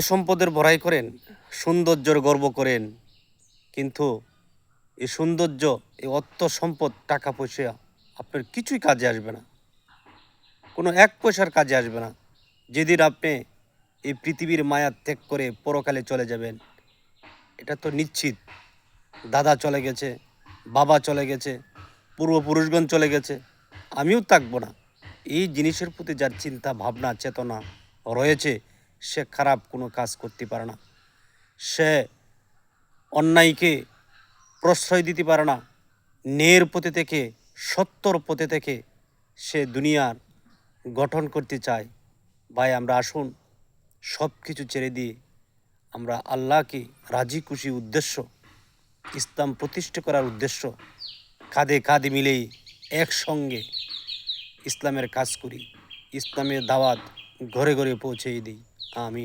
সম্পদের বড়াই করেন, সৌন্দর্যের গর্ব করেন, কিন্তু এই সৌন্দর্য, এই অর্থ সম্পদ, টাকা পয়সা আপনার কিছুই কাজে আসবে না, কোনো এক পয়সার কাজে আসবে না। যেদিন আপনি এই পৃথিবীর মায়া ত্যাগ করে পরকালে চলে যাবেন, এটা তো নিশ্চিত। দাদা চলে গেছে, বাবা চলে গেছে, পূর্বপুরুষগণ চলে গেছে, আমিও থাকবো না। এই জিনিসের প্রতি যার চিন্তা ভাবনা চেতনা রয়েছে, সে খারাপ কোনো কাজ করতে পারে না, সে অন্যায়কে প্রশ্রয় দিতে পারে না, ন্যায়ের পথে থেকে, সত্যর পথে থেকে সে দুনিয়ার গঠন করতে চায়। ভাই, আমরা আসুন সব কিছু ছেড়ে দিয়ে আমরা আল্লাহকে রাজি খুশি উদ্দেশ্য, ইসলাম প্রতিষ্ঠা করার উদ্দেশ্য কাঁধে কাঁধে মিলেই একসঙ্গে ইসলামের কাজ করি, ইসলামের দাওয়াত ঘরে ঘরে পৌঁছে দিই। আমিন।